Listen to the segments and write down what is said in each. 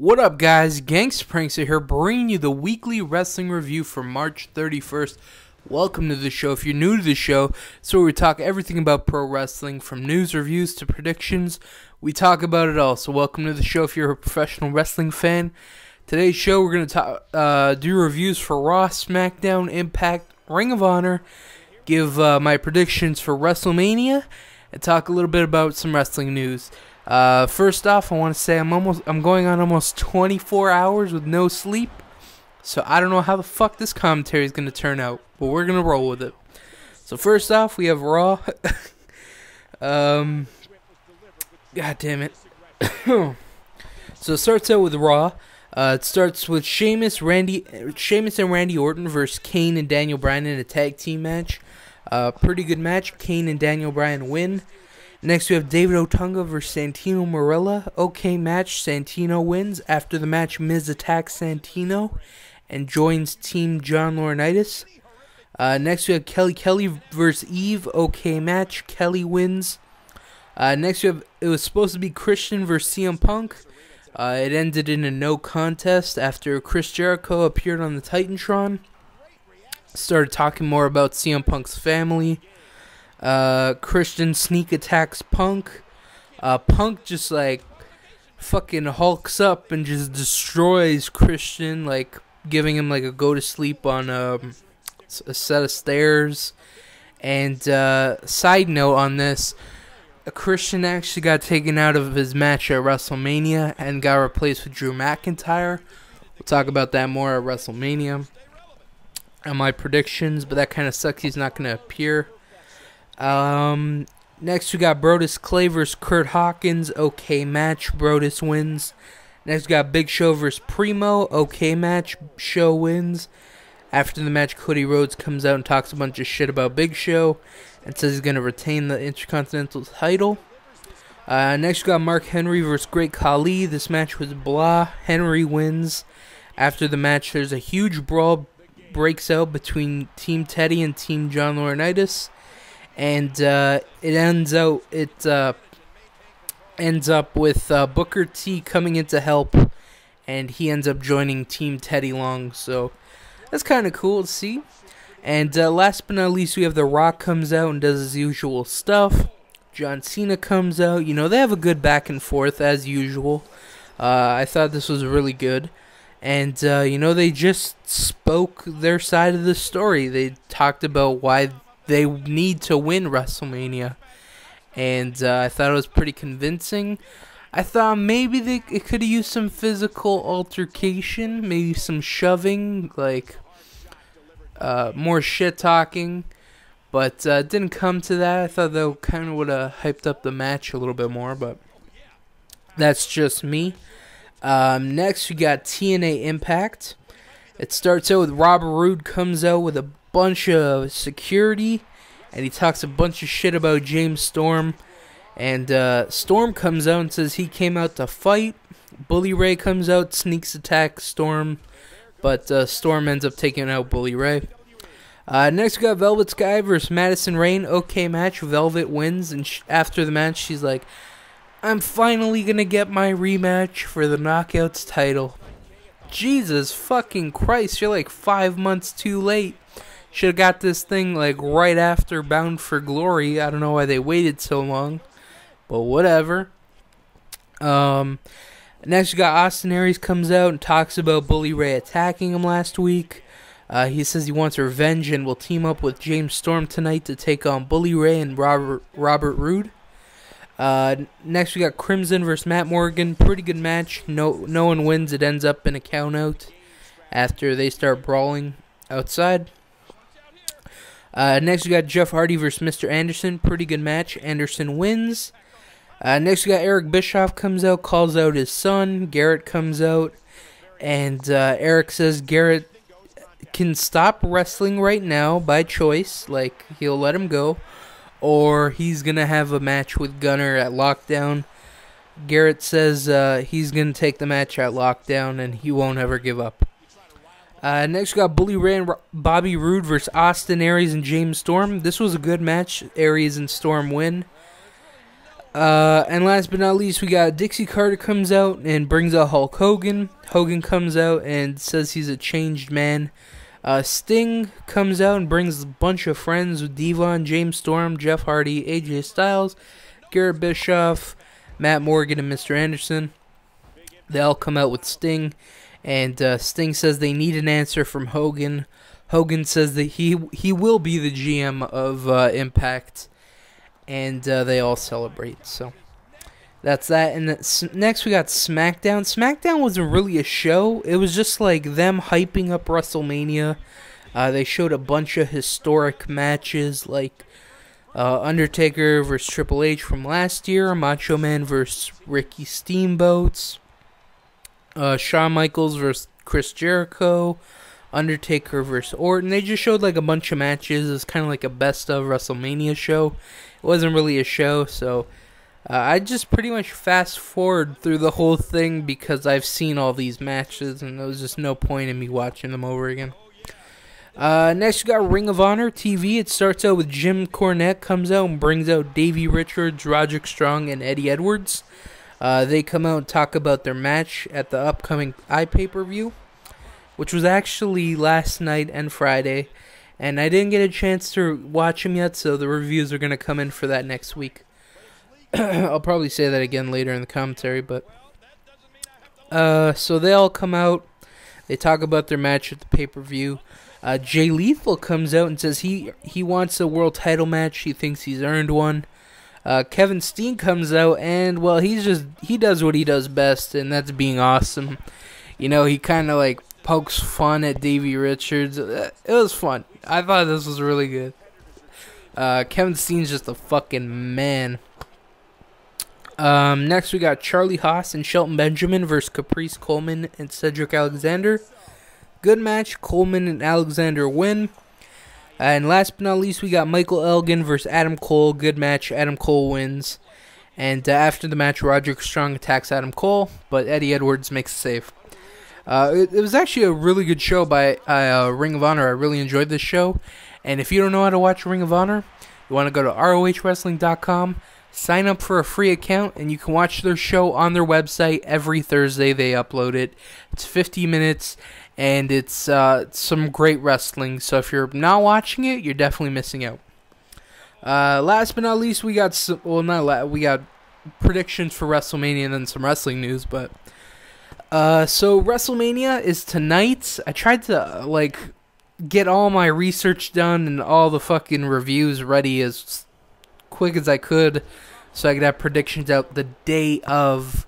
What up, guys? Gangstapranksta here, bringing you the weekly wrestling review for March 31st. Welcome to the show. If you're new to the show, it's where we talk everything about pro wrestling, from news, reviews, to predictions. We talk about it all, so welcome to the show if you're a professional wrestling fan. Today's show, we're going to do reviews for Raw, Smackdown, Impact, Ring of Honor, give my predictions for WrestleMania, and talk a little bit about some wrestling news. First off, I want to say I'm going on almost 24 hours with no sleep, so I don't know how the fuck this commentary is going to turn out, but we're going to roll with it. So first off, we have Raw. God damn it. So it starts out with Raw. It starts with Sheamus and Randy Orton versus Kane and Daniel Bryan in a tag team match. Pretty good match. Kane and Daniel Bryan win. Next, we have David Otunga versus Santino Marella. Okay match. Santino wins. After the match, Miz attacks Santino and joins Team John Laurinaitis. Next, we have Kelly versus Eve. Okay match. Kelly wins. Next, it was supposed to be Christian versus CM Punk. It ended in a no contest after Chris Jericho appeared on the Titantron. Started talking more about CM Punk's family. Christian sneak attacks Punk. Punk just like fucking hulks up and just destroys Christian, like giving him like a go to sleep on a set of stairs. And side note on this, Christian actually got taken out of his match at WrestleMania and got replaced with Drew McIntyre. We'll talk about that more at WrestleMania and my predictions, but that kind of sucks. He's not going to appear. Next we got Brodus Clay versus Kurt Hawkins. Okay match. Brodus wins. Next we got Big Show versus Primo. Okay match. Show wins. After the match, Cody Rhodes comes out and talks a bunch of shit about Big Show and says he's going to retain the Intercontinental title. Next we got Mark Henry versus Great Khali. This match was blah. Henry wins. After the match, there's a huge brawl breaks out between Team Teddy and Team John Laurinaitis. And it ends up with Booker T coming in to help, and he ends up joining Team Teddy Long. So that's kind of cool to see. And last but not least, we have The Rock comes out and does his usual stuff. John Cena comes out. You know, they have a good back and forth as usual. I thought this was really good. And, you know, they just spoke their side of the story. They talked about why they need to win WrestleMania, and I thought it was pretty convincing. I thought maybe it could have used some physical altercation, maybe some shoving, like more shit talking, but it didn't come to that. I thought that kind of would have hyped up the match a little bit more, but that's just me. Next, we got TNA Impact. It starts out with Robert Roode comes out with a bunch of security, and he talks a bunch of shit about James Storm, and Storm comes out and says he came out to fight. Bully Ray comes out, sneaks attack Storm, but Storm ends up taking out Bully Ray. Next we got Velvet Sky versus Madison Rayne. Okay match. Velvet wins, and after the match she's like, I'm finally gonna get my rematch for the Knockouts title. Jesus fucking Christ, you're like 5 months too late. Should have got this thing like right after Bound for Glory. I don't know why they waited so long, but whatever. Next, you got Austin Aries comes out and talks about Bully Ray attacking him last week. He says he wants revenge and will team up with James Storm tonight to take on Bully Ray and Robert Roode. Next, we got Crimson versus Matt Morgan. Pretty good match. No one wins. It ends up in a countout after they start brawling outside. Next, we got Jeff Hardy versus Mr. Anderson. Pretty good match. Anderson wins. Next, we got Eric Bischoff comes out, calls out his son. Garrett comes out, and Eric says Garrett can stop wrestling right now by choice. Like, he'll let him go, or he's going to have a match with Gunner at Lockdown. Garrett says he's going to take the match at Lockdown, and he won't ever give up. Next, we got Bully Ray and Bobby Roode versus Austin Aries and James Storm. This was a good match. Aries and Storm win. And last but not least, we got Dixie Carter comes out and brings out Hulk Hogan. Hogan comes out and says he's a changed man. Sting comes out and brings a bunch of friends with Devon, James Storm, Jeff Hardy, AJ Styles, Garrett Bischoff, Matt Morgan, and Mr. Anderson. They all come out with Sting, and Sting says they need an answer from Hogan. Hogan says that he will be the GM of Impact, and they all celebrate. So that's that. And next we got SmackDown. SmackDown wasn't really a show. It was just like them hyping up WrestleMania. They showed a bunch of historic matches like Undertaker versus Triple H from last year, Macho Man versus Ricky Steamboat, Shawn Michaels versus Chris Jericho, Undertaker versus Orton. They just showed like a bunch of matches. It was kind of like a best of WrestleMania show. It wasn't really a show, so I just pretty much fast forward through the whole thing because I've seen all these matches and there was just no point in me watching them over again. Next we got Ring of Honor TV. It starts out with Jim Cornette comes out and brings out Davey Richards, Roderick Strong, and Eddie Edwards. They come out and talk about their match at the upcoming iPay-per-view, which was actually last night and Friday, and I didn't get a chance to watch them yet, so the reviews are going to come in for that next week. I'll probably say that again later in the commentary, but so they all come out, they talk about their match at the pay-per-view. Jay Lethal comes out and says he wants a world title match. He thinks he's earned one. Kevin Steen comes out and, well, he does what he does best, and that's being awesome. You know, he kind of like pokes fun at Davey Richards. It was fun. I thought this was really good. Kevin Steen's just a fucking man. Next we got Charlie Haas and Shelton Benjamin versus Caprice Coleman and Cedric Alexander. Good match. Coleman and Alexander win. And last but not least, we got Michael Elgin versus Adam Cole. Good match. Adam Cole wins. And after the match, Roderick Strong attacks Adam Cole, but Eddie Edwards makes a save. It was actually a really good show by Ring of Honor. I really enjoyed this show. And if you don't know how to watch Ring of Honor, you want to go to ROHWrestling.com, sign up for a free account, and you can watch their show on their website every Thursday. They upload it. It's 50 minutes. And it's some great wrestling. So if you're not watching it, you're definitely missing out. Last but not least, we got we got predictions for WrestleMania and then some wrestling news. But so WrestleMania is tonight. I tried to like get all my research done and all the fucking reviews ready as quick as I could, so I could have predictions out the day of.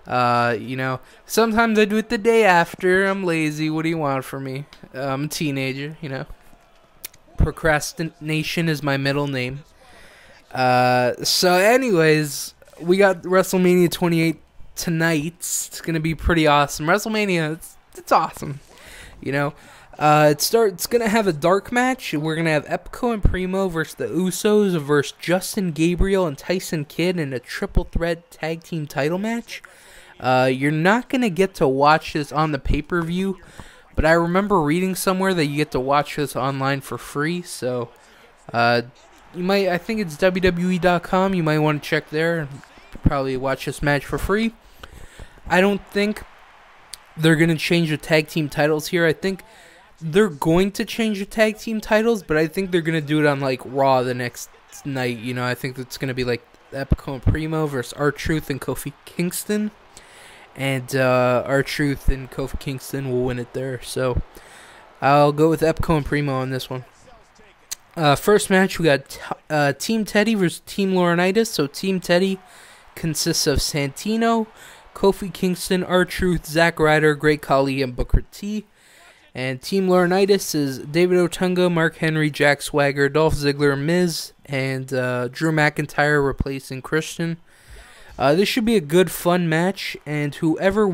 You know, sometimes I do it the day after. I'm lazy. What do you want from me? I'm a teenager, you know. Procrastination is my middle name. So anyways, we got WrestleMania 28 tonight. It's going to be pretty awesome. WrestleMania, it's awesome, you know. It's going to have a dark match. We're going to have Epico and Primo versus the Usos versus Justin Gabriel and Tyson Kidd in a triple threat tag team title match. You're not going to get to watch this on the pay-per-view, but I remember reading somewhere that you get to watch this online for free, so you might, I think it's WWE.com, you might want to check there and probably watch this match for free. I don't think they're going to change the tag team titles here. I think they're going to change the tag team titles, but I think they're going to do it on like Raw the next night. You know, I think it's going to be like Epico and Primo versus R-Truth and Kofi Kingston. And R-Truth and Kofi Kingston will win it there. So I'll go with Epico and Primo on this one. First match, we got Team Teddy versus Team Laurinaitis. So Team Teddy consists of Santino, Kofi Kingston, R-Truth, Zack Ryder, Great Khali, and Booker T. And Team Laurinaitis is David Otunga, Mark Henry, Jack Swagger, Dolph Ziggler, Miz, and Drew McIntyre replacing Christian. This should be a good, fun match, and whoever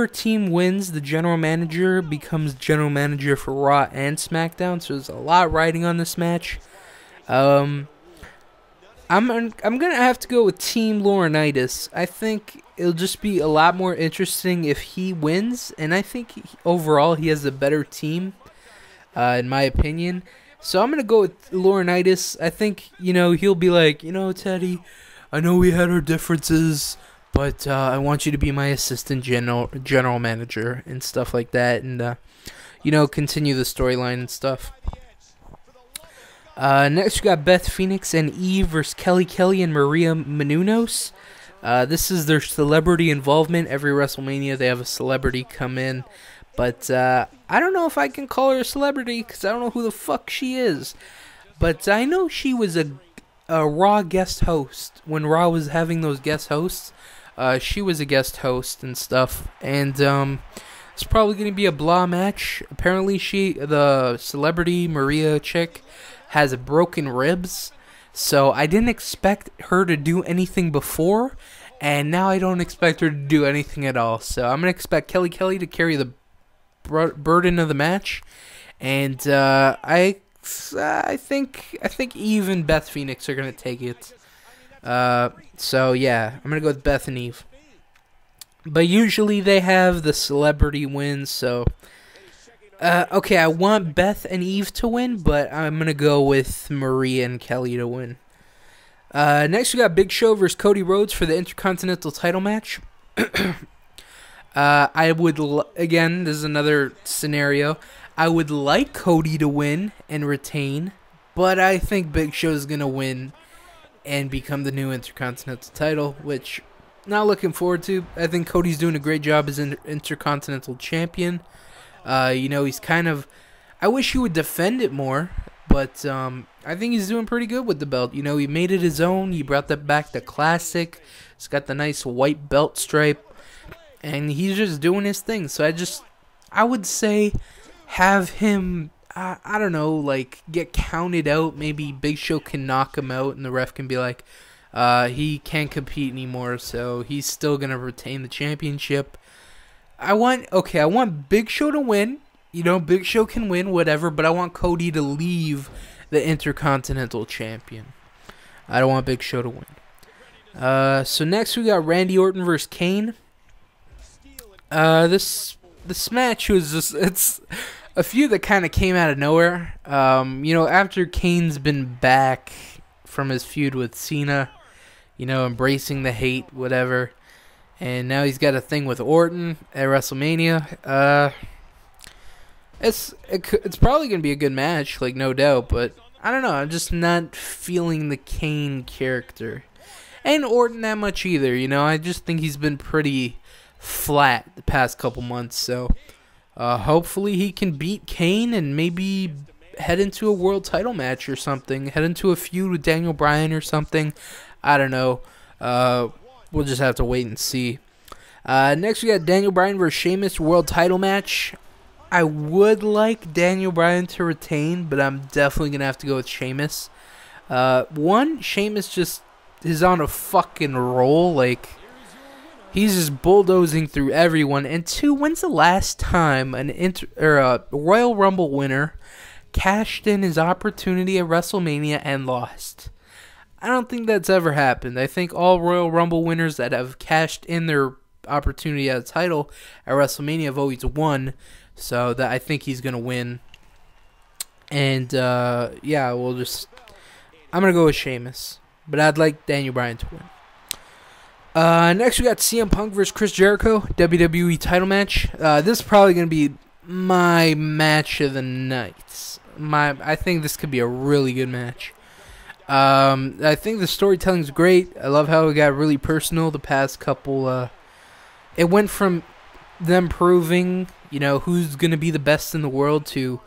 team wins, the general manager becomes general manager for Raw and SmackDown. So there's a lot riding on this match. I'm gonna have to go with Team Laurinaitis. I think it'll just be a lot more interesting if he wins, and I think overall he has a better team, in my opinion. So I'm going to go with Laurinaitis. I think, he'll be like, Teddy, I know we had our differences, but I want you to be my assistant general manager and stuff like that, and, continue the storyline and stuff. Next, we got Beth Phoenix and Eve versus Kelly Kelly and Maria Menounos. This is their celebrity involvement. Every WrestleMania, they have a celebrity come in. But I don't know if I can call her a celebrity because I don't know who the fuck she is. But I know she was a Raw guest host. When Raw was having those guest hosts, she was a guest host and stuff. And it's probably going to be a blah match. Apparently, the celebrity Maria chick, has broken ribs. So I didn't expect her to do anything before. And now I don't expect her to do anything at all. So I'm going to expect Kelly Kelly to carry the burden of the match. And I think Eve and Beth Phoenix are going to take it. So yeah, I'm going to go with Beth and Eve. But usually they have the celebrity win, so okay, I want Beth and Eve to win, but I'm going to go with Maria and Kelly to win. Next, we got Big Show versus Cody Rhodes for the Intercontinental title match. I would, again, this is another scenario. I would like Cody to win and retain, but I think Big Show is going to win and become the new Intercontinental title, which not looking forward to. I think Cody's doing a great job as Intercontinental champion. He's kind of, I wish he would defend it more, but I think he's doing pretty good with the belt. He made it his own. He brought that back to classic. He's got the nice white belt stripe, and he's just doing his thing. So I would say have him, I don't know, like get counted out. Maybe Big Show can knock him out, and the ref can be like, he can't compete anymore, so he's still gonna retain the championship. I want Big Show to win. Big Show can win, whatever, but I want Cody to leave the Intercontinental champion. I don't want Big Show to win. So next we got Randy Orton versus Kane. This match was it's a feud that kind of came out of nowhere. After Kane's been back from his feud with Cena, embracing the hate, whatever. And now he's got a thing with Orton at WrestleMania. It's probably going to be a good match, like no doubt, but I don't know. I'm just not feeling the Kane character. And Orton that much either, I just think he's been pretty flat the past couple months. So hopefully he can beat Kane and maybe head into a world title match or something. Head into a feud with Daniel Bryan or something. I don't know. We'll just have to wait and see. Next, we got Daniel Bryan versus Sheamus World Title match. I would like Daniel Bryan to retain, but I'm definitely going to have to go with Sheamus. One, Sheamus just is on a fucking roll. Like, he's just bulldozing through everyone. And two, when's the last time a Royal Rumble winner cashed in his opportunity at WrestleMania and lost? I don't think that's ever happened. I think all Royal Rumble winners that have cashed in their opportunity at a title at WrestleMania have always won. So that I think he's going to win. And, I'm going to go with Sheamus. But I'd like Daniel Bryan to win. Next, we got CM Punk versus Chris Jericho, WWE title match. This is probably going to be my match of the night. I think this could be a really good match. I think the storytelling's great. I love how it got really personal the past couple. It went from them proving, who's going to be the best in the world to,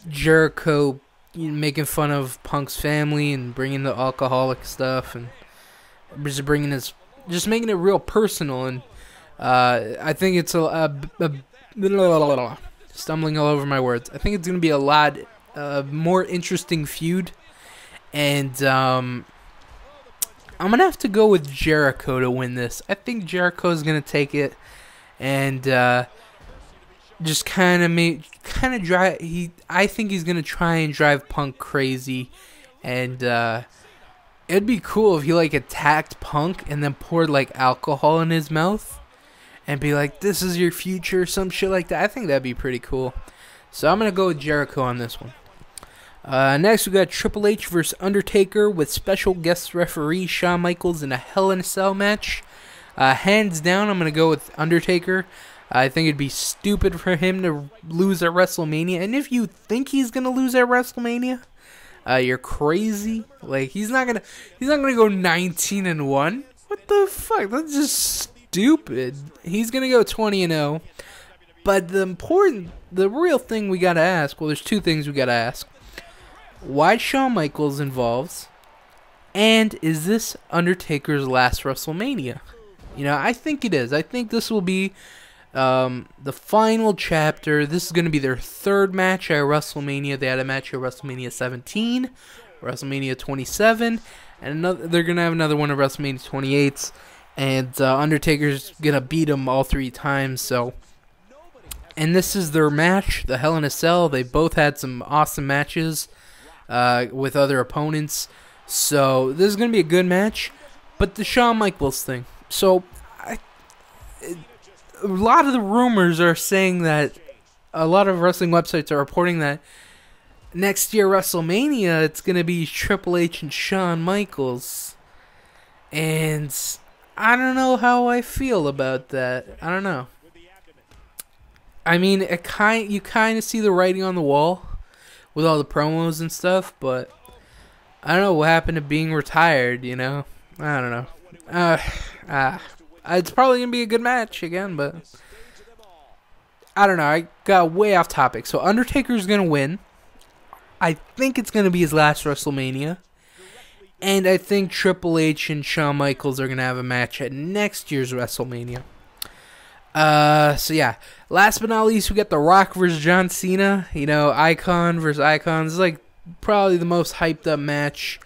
Jericho making fun of Punk's family and bringing the alcoholic stuff and just making it real personal. And I think it's stumbling all over my words. I think it's going to be a lot more interesting feud, and I'm gonna have to go with Jericho to win this. I think Jericho's gonna take it and just kind of drive. I think he's gonna try and drive Punk crazy, and it'd be cool if he attacked Punk and then poured alcohol in his mouth and be like, "This is your future," some shit like that. I think that'd be pretty cool. So I'm going to go with Jericho on this one. Next, we got Triple H versus Undertaker with special guest referee Shawn Michaels in a Hell in a Cell match. Hands down, I'm going to go with Undertaker. I think it'd be stupid for him to lose at WrestleMania. And if you think he's going to lose at WrestleMania, you're crazy. Like, he's not gonna go 19-1. What the fuck? That's just stupid. He's gonna go 20-0. But the real thing we gotta ask. Well, there's two things we gotta ask. Why Shawn Michaels involved? And is this Undertaker's last WrestleMania? You know, I think it is. I think this will be the final chapter. This is going to be their third match at WrestleMania. They had a match at WrestleMania 17, WrestleMania 27, and they're going to have another one at WrestleMania 28. And Undertaker's going to beat them all 3 times. So, and this is their match, the Hell in a Cell. They both had some awesome matches with other opponents. So this is going to be a good match. But the Shawn Michaels thing. So, a lot of the rumors are saying that a lot of wrestling websites are reporting that next year WrestleMania it's going to be Triple H and Shawn Michaels. And I don't know how I feel about that. I don't know. I mean, you kind of see the writing on the wall with all the promos and stuff, but I don't know what happened to being retired, you know? I don't know. It's probably going to be a good match again, but I don't know. I got way off topic. So Undertaker's going to win. I think it's going to be his last WrestleMania. And I think Triple H and Shawn Michaels are going to have a match at next year's WrestleMania. So yeah. Last but not least, we got The Rock versus John Cena. You know, Icon versus Icon. This is like probably the most hyped up match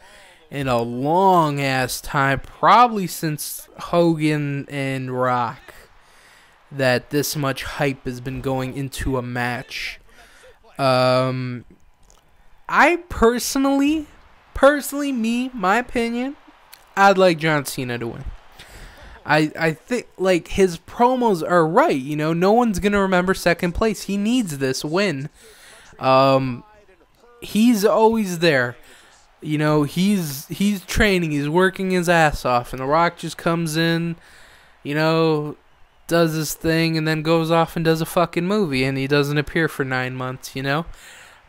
in a long ass time, probably since Hogan and Rock, that this much hype has been going into a match. I personally, my opinion, I'd like John Cena to win. I think, like, his promos are right, you know, no one's gonna remember second place. He needs this win. He's always there. You know, he's training, he's working his ass off, and The Rock just comes in, you know, does his thing, and then goes off and does a fucking movie, and he doesn't appear for 9 months, you know?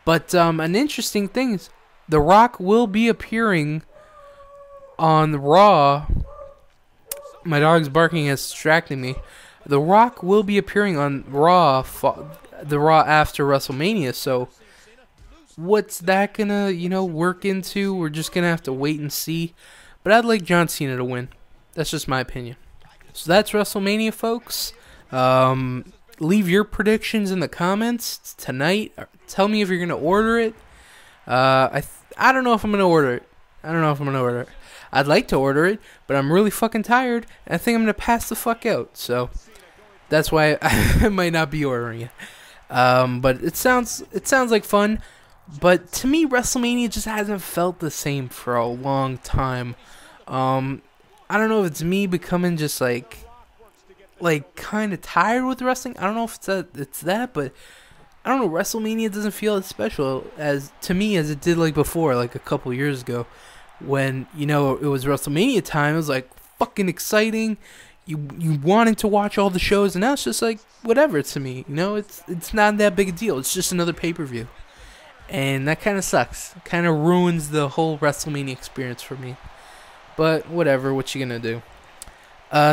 But, an interesting thing is, The Rock will be appearing on Raw. My dog's barking is distracting me. The Rock will be appearing on Raw, the Raw after WrestleMania, so what's that gonna, you know, work into? We're just gonna have to wait and see. But I'd like John Cena to win. That's just my opinion. So that's WrestleMania, folks. Leave your predictions in the comments tonight. Tell me if you're gonna order it. I don't know if I'm gonna order it. I'd like to order it, but I'm really fucking tired, and I think I'm gonna pass the fuck out. So that's why I might not be ordering it. But it sounds like fun. But to me, WrestleMania just hasn't felt the same for a long time. I don't know if it's me becoming just like kind of tired with wrestling. I don't know if it's that, but I don't know. WrestleMania doesn't feel as special to me as it did like before, like a couple years ago, when, you know, it was WrestleMania time. It was like fucking exciting. You wanted to watch all the shows, and now it's just like whatever to me. You know, it's not that big a deal. It's just another pay-per-view. And that kind of sucks. Kind of ruins the whole WrestleMania experience for me. But whatever, what you gonna do?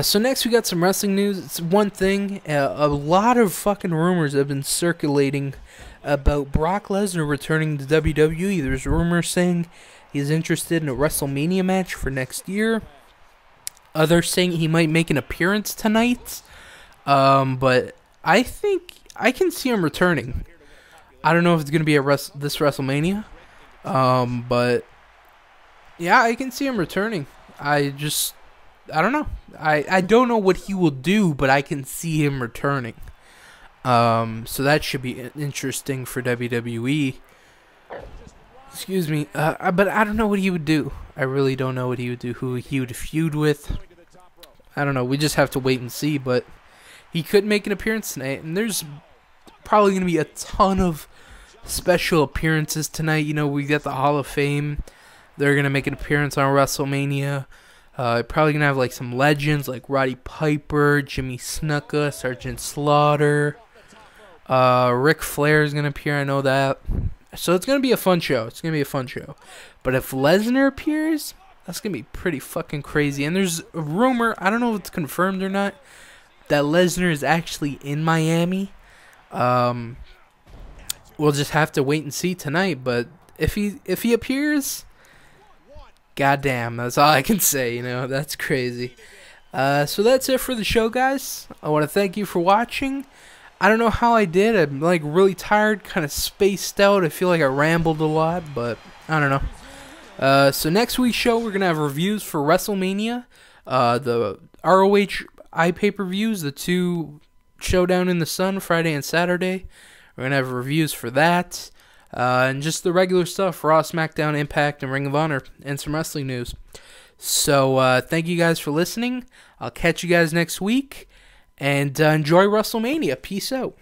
So next we got some wrestling news. It's one thing. A lot of fucking rumors have been circulating about Brock Lesnar returning to WWE. There's rumors saying he's interested in a WrestleMania match for next year. Others saying he might make an appearance tonight. But I think I can see him returning. I don't know if it's going to be this WrestleMania. But yeah, I can see him returning. I don't know. I don't know what he will do, but I can see him returning. So that should be interesting for WWE. Excuse me. But I don't know what he would do. I really don't know what he would do. Who he would feud with. I don't know. We just have to wait and see. But he could make an appearance tonight. And there's probably going to be a ton of special appearances tonight. You know, we got the Hall of Fame. They're going to make an appearance on WrestleMania. Probably going to have like some legends like Roddy Piper, Jimmy Snuka, Sergeant Slaughter. Ric Flair is going to appear, I know that. So it's going to be a fun show. But if Lesnar appears, that's going to be pretty fucking crazy. And there's a rumor, I don't know if it's confirmed or not, that Lesnar is actually in Miami. We'll just have to wait and see tonight. But if he appears, goddamn, that's all I can say. You know, that's crazy. So that's it for the show, guys. I want to thank you for watching. I don't know how I did. I'm like really tired, kind of spaced out. I feel like I rambled a lot, but I don't know. So next week's show, we're gonna have reviews for WrestleMania, the ROH pay-per-views, the 2 Showdown in the Sun, Friday and Saturday. We're gonna have reviews for that, and just the regular stuff: Raw, SmackDown, Impact, and Ring of Honor, and some wrestling news. So thank you guys for listening. I'll catch you guys next week. And enjoy WrestleMania. Peace out.